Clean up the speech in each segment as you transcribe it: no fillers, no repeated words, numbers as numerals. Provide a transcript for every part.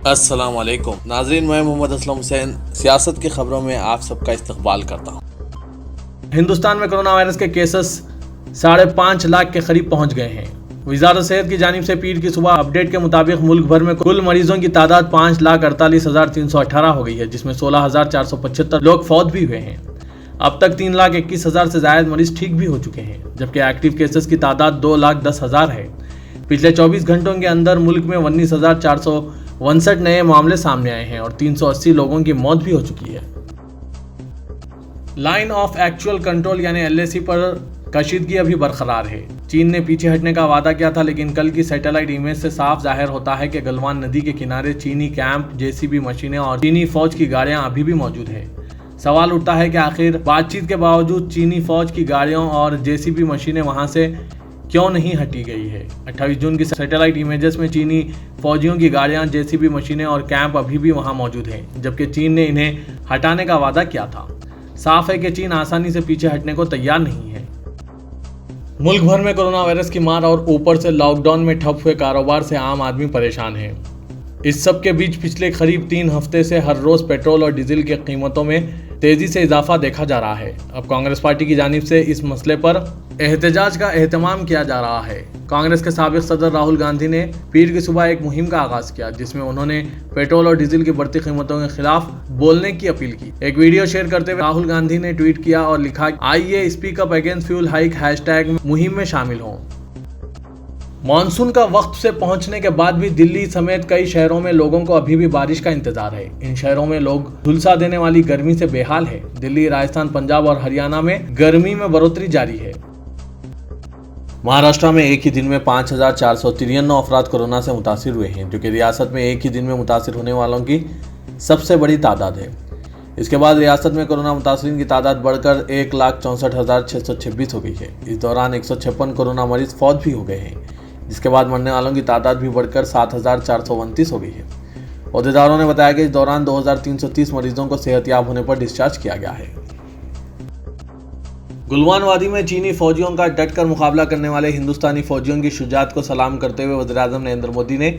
السلام علیکم ناظرین، میں محمد اسلم حسین سیاست کی خبروں میں آپ سب کا استقبال کرتا ہوں۔ ہندوستان میں کرونا وائرس کے کیسز 5.5 لاکھ کے قریب پہنچ گئے ہیں۔ وزارت صحت کی جانب سے پیر کی صبح اپڈیٹ کے مطابق ملک بھر میں کل مریضوں کی تعداد 5,48,318 ہو گئی ہے، جس میں 16,475 لوگ فوت بھی ہوئے ہیں۔ اب تک 3,21,000 سے زائد مریض ٹھیک بھی ہو چکے ہیں، جبکہ ایکٹیو کیسز کی تعداد 2,10,000 ہے۔ پچھلے 24 گھنٹوں کے اندر ملک میں 19,459 نئے معاملے سامنے آئے ہیں اور 380 لوگوں کی موت بھی ہو چکی ہے۔ لائن آف ایکچوئل کنٹرول یعنی LAC پر کشیدگی ابھی برقرار ہے۔ چین نے پیچھے ہٹنے کا وعدہ کیا تھا، لیکن کل کی سیٹلائٹ امیج سے صاف ظاہر ہوتا ہے کہ گلوان ندی کے کنارے چینی کیمپ، JCB مشینیں اور چینی فوج کی گاڑیاں ابھی بھی موجود ہیں۔ سوال اٹھتا ہے کہ آخر بات چیت کے باوجود چینی فوج کی گاڑیوں اور JCB مشینیں وہاں سے کیوں نہیں ہٹی گئی ہے۔ 28 جون کی سیٹلائٹ امیجز میں چینی فوجیوں کی گاڑیاں، JCB مشینیں اور کیمپ ابھی بھی وہاں موجود ہیں، جبکہ چین نے انہیں ہٹانے کا وعدہ کیا تھا۔ صاف ہے کہ چین آسانی سے پیچھے ہٹنے کو تیار نہیں ہے۔ ملک بھر میں کرونا وائرس کی مار اور اوپر سے لاک ڈاؤن میں ٹھپ ہوئے کاروبار سے عام آدمی پریشان ہے۔ اس سب کے بیچ پچھلے قریب 3 ہفتے سے ہر روز پیٹرول اور ڈیزل کی قیمتوں میں تیزی سے اضافہ دیکھا جا رہا ہے۔ اب کانگریس پارٹی کی جانب سے اس مسئلے پر احتجاج کا اہتمام کیا جا رہا ہے۔ کانگریس کے سابق صدر راہل گاندھی نے پیر کی صبح ایک مہم کا آغاز کیا، جس میں انہوں نے پیٹرول اور ڈیزل کی بڑھتی قیمتوں کے خلاف بولنے کی اپیل کی۔ ایک ویڈیو شیئر کرتے ہوئے راہل گاندھی نے ٹویٹ کیا اور لکھا، آئیے speak up against fuel hike #، مہم میں شامل ہوں۔ مانسون کا وقت سے پہنچنے کے بعد بھی دلی سمیت کئی شہروں میں لوگوں کو ابھی بھی بارش کا انتظار ہے۔ ان شہروں میں لوگ جھلسا دینے والی گرمی سے بے حال ہے۔ دلی، راجستھان، پنجاب اور ہریانہ میں گرمی میں بڑھوتری جاری ہے۔ مہاراشٹر میں ایک ہی دن میں 5,493 افراد کورونا سے متاثر ہوئے ہیں، جو کہ ریاست میں ایک ہی دن میں متاثر ہونے والوں کی سب سے بڑی تعداد ہے۔ اس کے بعد ریاست میں کورونا متاثرین کی تعداد بڑھ کر 1,64,626 ہو گئی ہے۔ اس دوران 156 کورونا مریض فوت بھی ہو گئے ہیں، جس کے بعد مرنے والوں کی تعداد بھی بڑھ کر 7,429 ہو گئی ہے۔ عہدیداروں نے بتایا کہ اس دوران 2,330 مریضوں کو صحت یاب ہونے پر ڈسچارج کیا گیا ہے۔ گلوان وادی میں چینی فوجیوں کا ڈٹ کر مقابلہ کرنے والے ہندوستانی فوجیوں کی شجاعت کو سلام کرتے ہوئے وزیراعظم نریندر مودی نے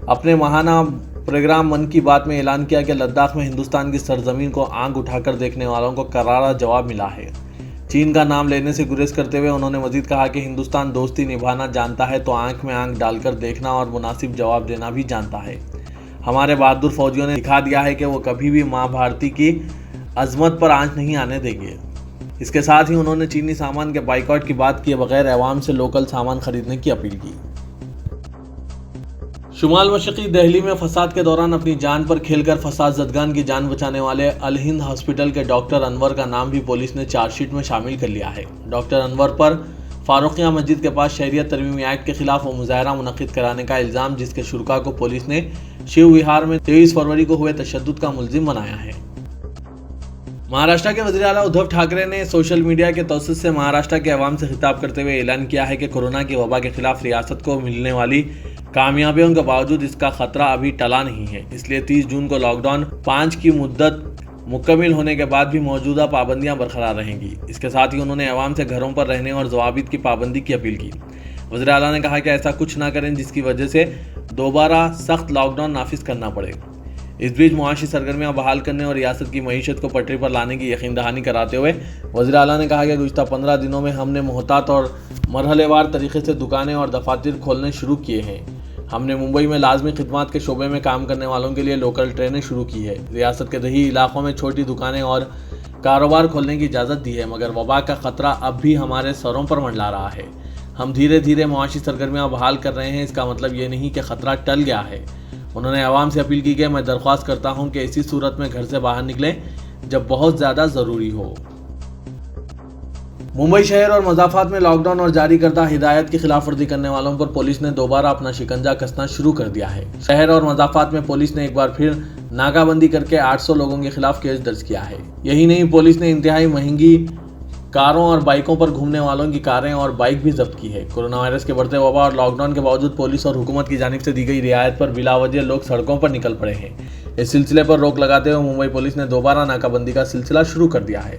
اپنے ماہانہ پروگرام من کی بات میں اعلان کیا کہ لداخ میں ہندوستان کی سرزمین کو آنکھ اٹھا کر دیکھنے والوں کو کرارا جواب ملا ہے۔ چین کا نام لینے سے گریز کرتے ہوئے انہوں نے مزید کہا کہ ہندوستان دوستی نبھانا جانتا ہے تو آنکھ میں آنکھ ڈال کر دیکھنا اور مناسب جواب دینا بھی جانتا ہے۔ ہمارے بہادر فوجیوں نے دکھا دیا ہے کہ وہ کبھی بھی ماں بھارتی کی عظمت پر آنچ نہیں آنے دیں گے۔ اس کے ساتھ ہی انہوں نے چینی سامان کے بائیکاٹ کی بات کیے بغیر عوام سے لوکل سامان خریدنے کی اپیل کی۔ شمال مشرقی دہلی میں فساد کے دوران اپنی جان پر کھیل کر فساد زدگان کی جان بچانے والے الہند ہاسپٹل کے ڈاکٹر انور کا نام بھی پولیس نے چارج شیٹ میں شامل کر لیا ہے۔ ڈاکٹر انور پر فاروقیہ مسجد کے پاس شہریت ترمیمی ایکٹ کے خلاف وہ مظاہرہ منعقد کرانے کا الزام، جس کے شرکاء کو پولیس نے شیو وہار میں 23 فروری کو ہوئے تشدد کا ملزم بنایا ہے۔ مہاراشٹر کے وزیر اعلیٰ ادھو ٹھاکرے نے سوشل میڈیا کے توسط سے مہاراشٹر کے عوام سے خطاب کرتے ہوئے اعلان کیا ہے کہ کورونا کی وبا کے خلاف ریاست کو ملنے والی کامیابیوں کے باوجود اس کا خطرہ ابھی ٹلا نہیں ہے، اس لیے 30 جون کو لاک ڈاؤن 5 کی مدت مکمل ہونے کے بعد بھی موجودہ پابندیاں برقرار رہیں گی۔ اس کے ساتھ ہی انہوں نے عوام سے گھروں پر رہنے اور ضوابط کی پابندی کی اپیل کی۔ وزیر اعلیٰ نے کہا کہ ایسا کچھ نہ کریں جس کی وجہ سے دوبارہ سخت لاک ڈاؤن نافذ کرنا پڑے۔ اس بیچ معاشی سرگرمیاں بحال کرنے اور ریاست کی معیشت کو پٹری پر لانے کی یقین دہانی کراتے ہوئے وزیر اعلیٰ نے کہا کہ گزشتہ 15 دنوں میں ہم نے محتاط اور مرحلے وار طریقے سے دکانیں اور دفاتر کھولنے شروع کیے ہیں۔ ہم نے ممبئی میں لازمی خدمات کے شعبے میں کام کرنے والوں کے لیے لوکل ٹرینیں شروع کی ہے۔ ریاست کے دیہی علاقوں میں چھوٹی دکانیں اور کاروبار کھولنے کی اجازت دی ہے، مگر وبا کا خطرہ اب بھی ہمارے سروں پر منڈلا رہا ہے۔ ہم دھیرے دھیرے معاشی سرگرمیاں بحال کر رہے ہیں، اس کا مطلب یہ نہیں کہ خطرہ ٹل گیا ہے۔ انہوں نے عوام سے اپیل کی کہ میں درخواست کرتا ہوں کہ اسی صورت میں گھر سے باہر نکلیں جب بہت زیادہ ضروری ہو۔ ممبئی شہر اور مضافات میں لاک ڈاؤن اور جاری کردہ ہدایت کی خلاف ورزی کرنے والوں پر پولیس نے دوبارہ اپنا شکنجہ کسنا شروع کر دیا ہے۔ شہر اور مضافات میں پولیس نے ایک بار پھر ناکہ بندی کر کے 800 لوگوں کے خلاف کیس درج کیا ہے۔ یہی نہیں، پولیس نے انتہائی مہنگی کاروں اور بائکوں پر گھومنے والوں کی کاریں اور بائک بھی ضبط کی ہے۔ کورونا وائرس کے بڑھتے وبا اور لاک ڈاؤن کے باوجود پولیس اور حکومت کی جانب سے دی گئی رعایت پر بلا وجہ لوگ سڑکوں پر نکل پڑے ہیں۔ اس سلسلے پر روک لگاتے ہوئے ممبئی پولیس نے دوبارہ ناکہ بندی کا سلسلہ شروع کر دیا ہے۔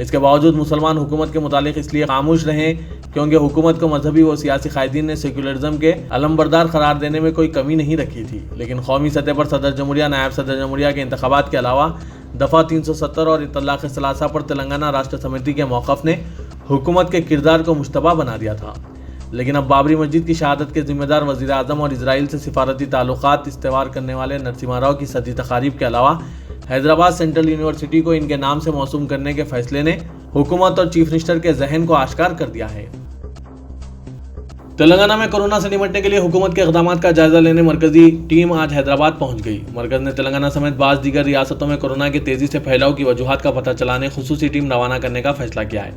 اس کے باوجود مسلمان حکومت کے متعلق اس لیے خاموش رہے کیونکہ حکومت کو مذہبی و سیاسی قائدین نے سیکولرزم کے علمبردار قرار دینے میں کوئی کمی نہیں رکھی تھی، لیکن قومی سطح پر صدر جمہوریہ، نائب صدر جمہوریہ کے انتخابات کے علاوہ دفعہ 370 اور اطلاق ثلاثہ پر تلنگانہ راشٹر سمیتی کے موقف نے حکومت کے کردار کو مشتبہ بنا دیا تھا۔ لیکن اب بابری مسجد کی شہادت کے ذمہ دار وزیر اعظم اور اسرائیل سے سفارتی تعلقات استوار کرنے والے نرسمہا راؤ کی ستی تقاریب کے علاوہ حیدرآباد سینٹرل یونیورسٹی کو ان کے نام سے موسوم کرنے کے فیصلے نے حکومت اور چیف منسٹر کے ذہن کو آشکار کر دیا ہے۔ تلنگانہ میں کورونا سے نمٹنے کے لیے حکومت کے اقدامات کا جائزہ لینے مرکزی ٹیم آج حیدرآباد پہنچ گئی۔ مرکز نے تلنگانہ سمیت بعض دیگر ریاستوں میں کورونا کے تیزی سے پھیلاؤ کی وجوہات کا پتہ چلانے خصوصی ٹیم روانہ کرنے کا فیصلہ کیا ہے۔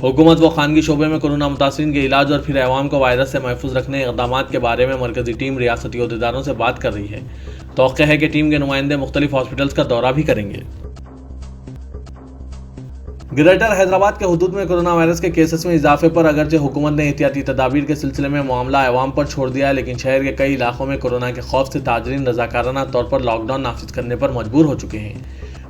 حکومت و خانگی شعبے میں کورونا متاثرین کے علاج اور پھر عوام کو وائرس سے محفوظ رکھنے اقدامات کے بارے میں مرکزی ٹیم ریاستی عہدیداروں سے بات کر رہی ہے۔ توقع ہے کہ ٹیم کے نمائندے مختلف ہاسپٹلز کا دورہ بھی کریں گے۔ گریٹر حیدرآباد کے حدود میں کورونا وائرس کے کیسز میں اضافے پر اگرچہ حکومت نے احتیاطی تدابیر کے سلسلے میں معاملہ عوام پر چھوڑ دیا ہے، لیکن شہر کے کئی علاقوں میں کورونا کے خوف سے تاجرین رضاکارانہ طور پر لاک ڈاؤن نافذ کرنے پر مجبور ہو چکے ہیں۔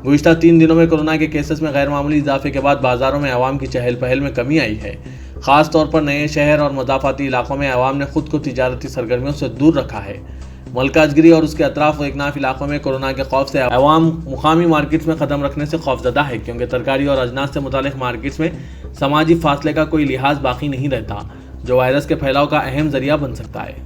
گزشتہ 3 دنوں میں کورونا کے کیسز میں غیر معمولی اضافے کے بعد بازاروں میں عوام کی چہل پہل میں کمی آئی ہے۔ خاص طور پر نئے شہر اور مضافاتی علاقوں میں عوام نے خود کو تجارتی سرگرمیوں سے دور رکھا ہے۔ ملکاج گری اور اس کے اطراف و اکناف علاقوں میں کورونا کے خوف سے عوام مقامی مارکیٹس میں قدم رکھنے سے خوفزدہ ہے، کیونکہ ترکاری اور اجناس سے متعلق مارکیٹس میں سماجی فاصلے کا کوئی لحاظ باقی نہیں رہتا، جو وائرس کے پھیلاؤ کا اہم ذریعہ بن سکتا ہے۔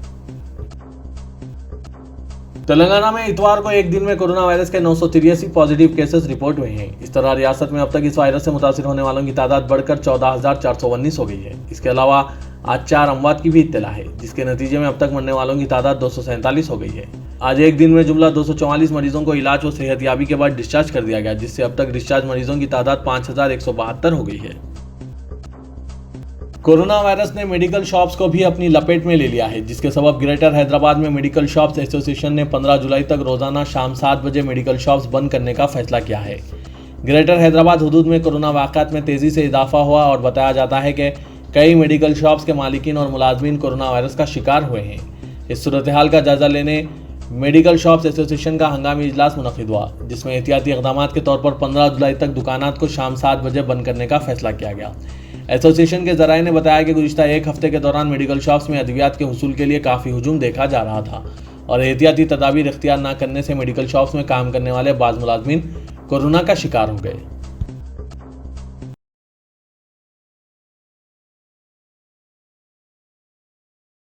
تلنگانہ میں اتوار کو ایک دن میں کورونا وائرس کے 983 پازیٹیو کیسز رپورٹ ہوئے ہیں۔ اس طرح ریاست میں اب تک اس وائرس سے متاثر ہونے والوں کی تعداد بڑھ کر 14,419 ہو گئی ہے۔ اس کے علاوہ آج 4 اموات کی بھی اطلاع ہے، جس کے نتیجے میں اب تک مرنے والوں کی تعداد 247 ہو گئی ہے۔ آج ایک دن میں جملہ 244 مریضوں کو علاج و صحت یابی کے بعد ڈسچارج کر دیا گیا، جس سے اب تک ڈسچارج مریضوں کی تعداد 5,172 ہو گئی ہے۔ کورونا وائرس نے میڈیکل شاپس کو بھی اپنی لپیٹ میں لے لیا ہے، جس کے سبب گریٹر حیدرآباد میں میڈیکل شاپس ایسوسی ایشن نے 15 جولائی تک روزانہ شام 7 بجے میڈیکل شاپس بند کرنے کا فیصلہ کیا ہے۔ گریٹر حیدرآباد حدود میں کورونا واقعات میں تیزی سے اضافہ ہوا اور بتایا جاتا ہے کہ کئی میڈیکل شاپس کے مالکین اور ملازمین کورونا وائرس کا شکار ہوئے ہیں۔ اس صورتحال کا جائزہ لینے میڈیکل شاپس ایسوسی ایشن کا ہنگامی اجلاس منعقد ہوا، جس میں احتیاطی اقدامات کے طور پر 15 جولائی تک دکانات کو شام 7 بجے بند کرنے کا فیصلہ کیا گیا۔ ایسوسی ایشن کے ذرائع نے بتایا کہ گزشتہ ایک ہفتے کے دوران میڈیکل شاپس میں ادویات کے حصول کے لیے کافی ہجوم دیکھا جا رہا تھا اور احتیاطی تدابیر اختیار نہ کرنے سے میڈیکل شاپس میں کام کرنے والے بعض ملازمین کورونا کا شکار ہو گئے۔